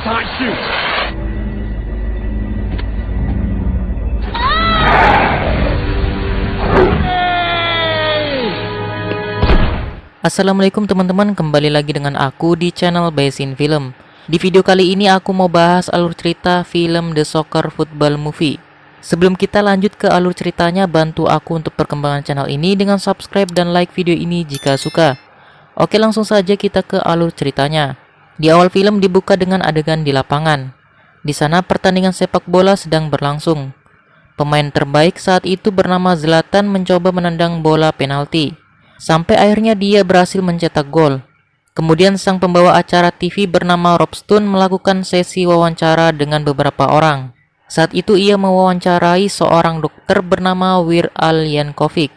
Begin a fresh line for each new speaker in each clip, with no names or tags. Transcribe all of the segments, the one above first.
Tight shoot.
Assalamualaikum teman-teman, kembali lagi dengan aku di channel Baesin Film. Di video kali ini aku mau bahas alur cerita film The Soccer Football Movie. Sebelum kita lanjut ke alur ceritanya, bantu aku untuk perkembangan channel ini dengan subscribe dan like video ini jika suka. Oke, langsung saja kita ke alur ceritanya. Di awal film dibuka dengan adegan di lapangan. Di sana pertandingan sepak bola sedang berlangsung. Pemain terbaik saat itu bernama Zlatan mencoba menendang bola penalti. Sampai akhirnya dia berhasil mencetak gol. Kemudian sang pembawa acara TV bernama Rob Stone melakukan sesi wawancara dengan beberapa orang. Saat itu ia mewawancarai seorang dokter bernama Wir Al Yankovic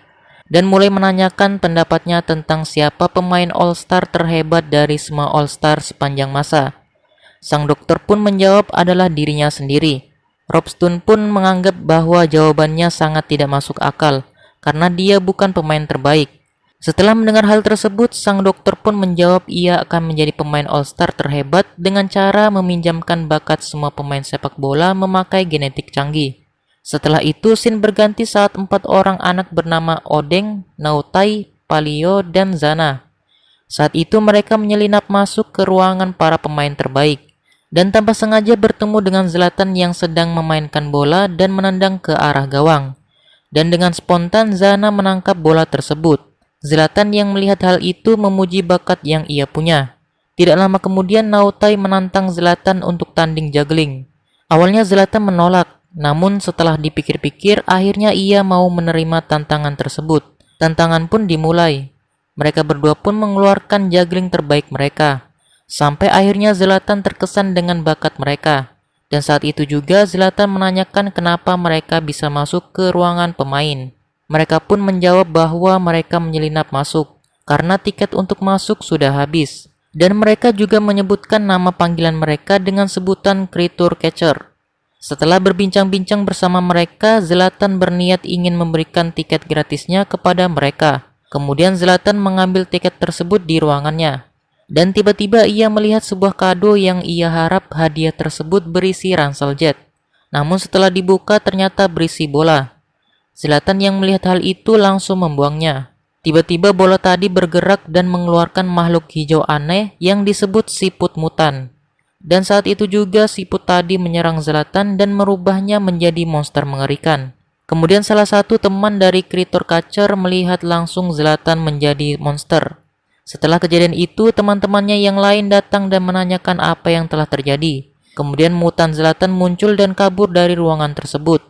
dan mulai menanyakan pendapatnya tentang siapa pemain All-Star terhebat dari semua All-Star sepanjang masa. Sang dokter pun menjawab adalah dirinya sendiri. Rob Stone pun menganggap bahwa jawabannya sangat tidak masuk akal karena dia bukan pemain terbaik. Setelah mendengar hal tersebut, sang dokter pun menjawab ia akan menjadi pemain All-Star terhebat dengan cara meminjamkan bakat semua pemain sepak bola memakai genetik canggih. Setelah itu, scene berganti saat 4 orang anak bernama Odeng, Nautai, Palio, dan Zana. Saat itu mereka menyelinap masuk ke ruangan para pemain terbaik dan tanpa sengaja bertemu dengan Zlatan yang sedang memainkan bola dan menendang ke arah gawang. Dan dengan spontan Zana menangkap bola tersebut. Zlatan yang melihat hal itu memuji bakat yang ia punya. Tidak lama kemudian Nautai menantang Zlatan untuk tanding juggling. Awalnya Zlatan menolak, namun setelah dipikir-pikir akhirnya ia mau menerima tantangan tersebut. Tantangan pun dimulai. Mereka berdua pun mengeluarkan juggling terbaik mereka. Sampai akhirnya Zlatan terkesan dengan bakat mereka. Dan saat itu juga Zlatan menanyakan kenapa mereka bisa masuk ke ruangan pemain. Mereka pun menjawab bahwa mereka menyelinap masuk karena tiket untuk masuk sudah habis. Dan mereka juga menyebutkan nama panggilan mereka dengan sebutan Creature Catcher. Setelah berbincang-bincang bersama mereka, Zlatan berniat ingin memberikan tiket gratisnya kepada mereka. Kemudian Zlatan mengambil tiket tersebut di ruangannya. Dan tiba-tiba ia melihat sebuah kado yang ia harap hadiah tersebut berisi ransel jet. Namun setelah dibuka ternyata berisi bola. Zlatan yang melihat hal itu langsung membuangnya. Tiba-tiba bola tadi bergerak dan mengeluarkan makhluk hijau aneh yang disebut siput mutan. Dan saat itu juga siput tadi menyerang Zlatan dan merubahnya menjadi monster mengerikan. Kemudian salah satu teman dari Creature Catcher melihat langsung Zlatan menjadi monster. Setelah kejadian itu, teman-temannya yang lain datang dan menanyakan apa yang telah terjadi. Kemudian mutan Zlatan muncul dan kabur dari ruangan tersebut.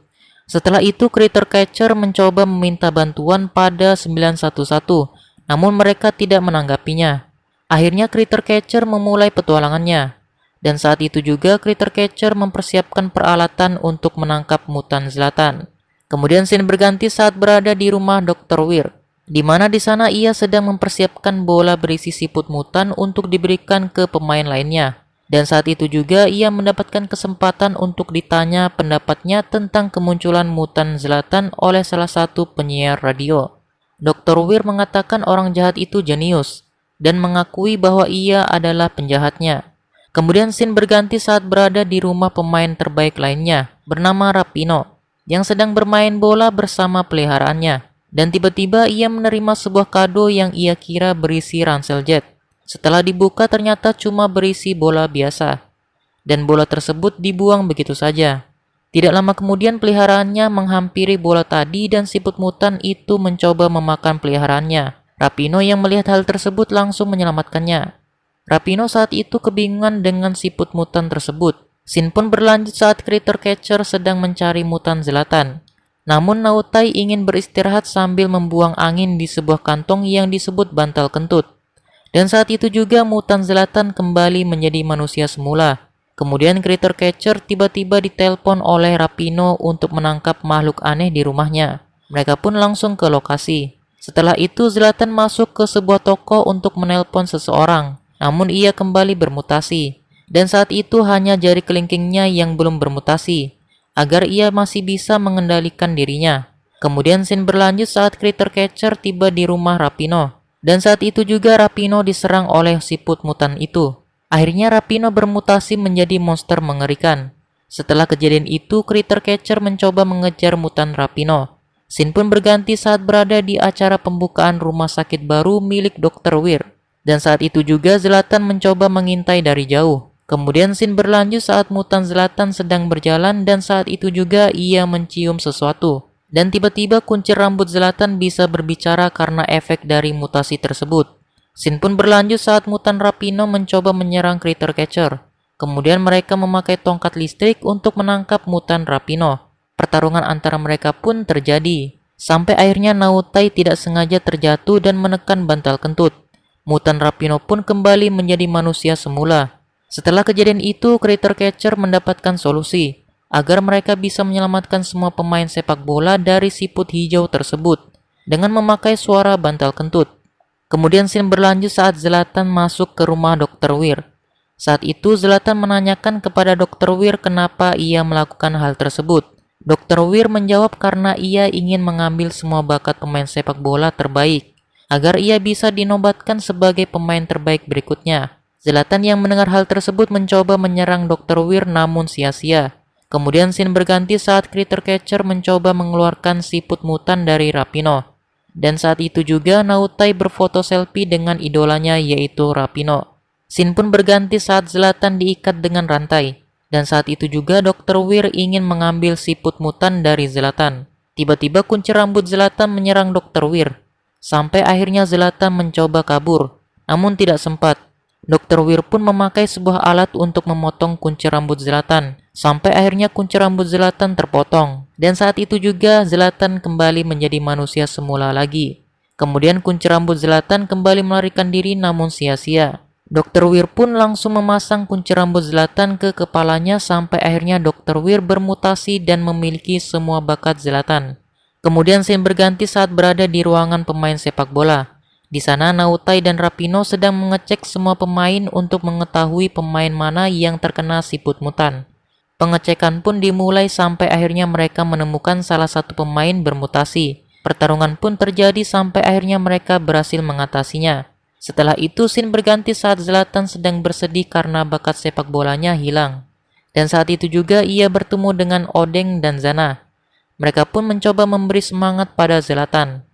Setelah itu, Creature Catcher mencoba meminta bantuan pada 911, namun mereka tidak menanggapinya. Akhirnya Creature Catcher memulai petualangannya. Dan saat itu juga Creature Catcher mempersiapkan peralatan untuk menangkap mutan Zlatan. Kemudian scene berganti saat berada di rumah Dr. Wir, di mana di sana ia sedang mempersiapkan bola berisi siput mutan untuk diberikan ke pemain lainnya. Dan saat itu juga ia mendapatkan kesempatan untuk ditanya pendapatnya tentang kemunculan mutan Zlatan oleh salah satu penyiar radio. Dr. Wir mengatakan orang jahat itu jenius dan mengakui bahwa ia adalah penjahatnya. Kemudian scene berganti saat berada di rumah pemain terbaik lainnya bernama Rapinoe yang sedang bermain bola bersama peliharaannya. Dan tiba-tiba ia menerima sebuah kado yang ia kira berisi ransel jet. Setelah dibuka ternyata cuma berisi bola biasa. Dan bola tersebut dibuang begitu saja. Tidak lama kemudian peliharaannya menghampiri bola tadi dan siput mutan itu mencoba memakan peliharaannya. Rapinoe yang melihat hal tersebut langsung menyelamatkannya. Rapinoe saat itu kebingungan dengan siput mutan tersebut. Scene pun berlanjut saat Creature Catcher sedang mencari mutan Zlatan. Namun Nautai ingin beristirahat sambil membuang angin di sebuah kantong yang disebut bantal kentut. Dan saat itu juga mutan Zlatan kembali menjadi manusia semula. Kemudian Creature Catcher tiba-tiba ditelepon oleh Rapinoe untuk menangkap makhluk aneh di rumahnya. Mereka pun langsung ke lokasi. Setelah itu Zlatan masuk ke sebuah toko untuk menelpon seseorang. Namun ia kembali bermutasi. Dan saat itu hanya jari kelingkingnya yang belum bermutasi, agar ia masih bisa mengendalikan dirinya. Kemudian scene berlanjut saat Creature Catcher tiba di rumah Rapinoe. Dan saat itu juga Rapinoe diserang oleh siput mutan itu. Akhirnya Rapino bermutasi menjadi monster mengerikan. Setelah kejadian itu, Critter Catcher mencoba mengejar mutan Rapino. Scene pun berganti saat berada di acara pembukaan rumah sakit baru milik Dr. Weir. Dan saat itu juga Zlatan mencoba mengintai dari jauh. Kemudian scene berlanjut saat mutan Zlatan sedang berjalan dan saat itu juga ia mencium sesuatu. Dan tiba-tiba kuncir rambut Zlatan bisa berbicara karena efek dari mutasi tersebut. Scene pun berlanjut saat mutan Rapino mencoba menyerang Critter Catcher. Kemudian mereka memakai tongkat listrik untuk menangkap mutan Rapino. Pertarungan antara mereka pun terjadi. Sampai akhirnya Nautai tidak sengaja terjatuh dan menekan bantal kentut. Mutan Rapino pun kembali menjadi manusia semula. Setelah kejadian itu, Critter Catcher mendapatkan solusi agar mereka bisa menyelamatkan semua pemain sepak bola dari siput hijau tersebut dengan memakai suara bantal kentut. Kemudian scene berlanjut saat Zlatan masuk ke rumah Dr. Weir. Saat itu Zlatan menanyakan kepada Dr. Weir kenapa ia melakukan hal tersebut. Dr. Weir menjawab karena ia ingin mengambil semua bakat pemain sepak bola terbaik agar ia bisa dinobatkan sebagai pemain terbaik berikutnya. Zlatan yang mendengar hal tersebut mencoba menyerang Dr. Weir namun sia-sia. Kemudian scene berganti saat Critter Catcher mencoba mengeluarkan siput mutan dari Rapino. Dan saat itu juga Nautai berfoto selfie dengan idolanya yaitu Rapino. Scene pun berganti saat Zlatan diikat dengan rantai. Dan saat itu juga Dr. Weir ingin mengambil siput mutan dari Zlatan. Tiba-tiba kunci rambut Zlatan menyerang Dr. Weir. Sampai akhirnya Zlatan mencoba kabur, namun tidak sempat. Dr. Weir pun memakai sebuah alat untuk memotong kunci rambut Zlatan. Sampai akhirnya kunci rambut Zlatan terpotong. Dan saat itu juga Zlatan kembali menjadi manusia semula lagi. Kemudian kunci rambut Zlatan kembali melarikan diri namun sia-sia. Dr. Weir pun langsung memasang kunci rambut Zlatan ke kepalanya sampai akhirnya Dr. Weir bermutasi dan memiliki semua bakat Zlatan. Kemudian scene berganti saat berada di ruangan pemain sepak bola. Di sana Nautai dan Rapino sedang mengecek semua pemain untuk mengetahui pemain mana yang terkena siput mutan. Pengecekan pun dimulai sampai akhirnya mereka menemukan salah satu pemain bermutasi. Pertarungan pun terjadi sampai akhirnya mereka berhasil mengatasinya. Setelah itu scene berganti saat Zlatan sedang bersedih karena bakat sepak bolanya hilang. Dan saat itu juga ia bertemu dengan Odeng dan Zana. Mereka pun mencoba memberi semangat pada Zlatan.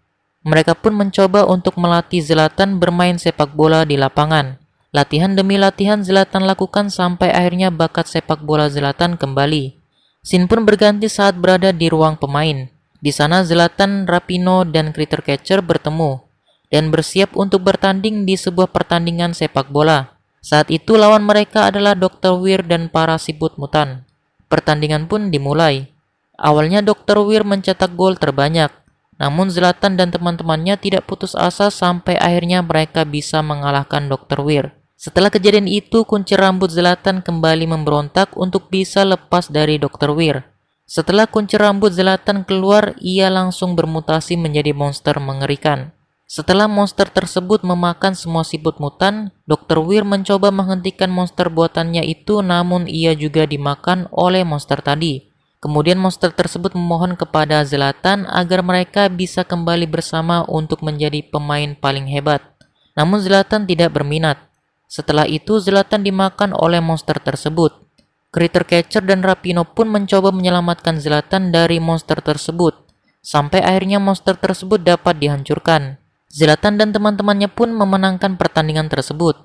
Mereka pun mencoba untuk melatih Zlatan bermain sepak bola di lapangan. Latihan demi latihan Zlatan lakukan sampai akhirnya bakat sepak bola Zlatan kembali. Scene pun berganti saat berada di ruang pemain. Di sana Zlatan, Rapino, dan Critter Catcher bertemu dan bersiap untuk bertanding di sebuah pertandingan sepak bola. Saat itu lawan mereka adalah Dr. Weir dan para siput mutan. Pertandingan pun dimulai. Awalnya Dr. Weir mencetak gol terbanyak. Namun Zlatan dan teman-temannya tidak putus asa sampai akhirnya mereka bisa mengalahkan Dr. Weir. Setelah kejadian itu, kunci rambut Zlatan kembali memberontak untuk bisa lepas dari Dr. Weir. Setelah kunci rambut Zlatan keluar, ia langsung bermutasi menjadi monster mengerikan. Setelah monster tersebut memakan semua siput mutan, Dr. Weir mencoba menghentikan monster buatannya itu namun ia juga dimakan oleh monster tadi. Kemudian monster tersebut memohon kepada Zlatan agar mereka bisa kembali bersama untuk menjadi pemain paling hebat. Namun Zlatan tidak berminat. Setelah itu Zlatan dimakan oleh monster tersebut. Critter Catcher dan Rapino pun mencoba menyelamatkan Zlatan dari monster tersebut. Sampai akhirnya monster tersebut dapat dihancurkan. Zlatan dan teman-temannya pun memenangkan pertandingan tersebut.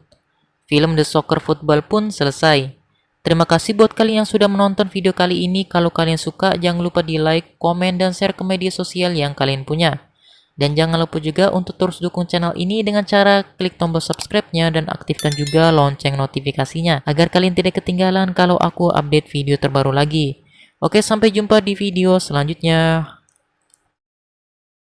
Film The Soccer Football pun selesai. Terima kasih buat kalian yang sudah menonton video kali ini. Kalau kalian suka, jangan lupa di like, komen, dan share ke media sosial yang kalian punya. Dan jangan lupa juga untuk terus dukung channel ini dengan cara klik tombol subscribe-nya dan aktifkan juga lonceng notifikasinya agar kalian tidak ketinggalan kalau aku update video terbaru lagi. Oke, sampai jumpa di video selanjutnya.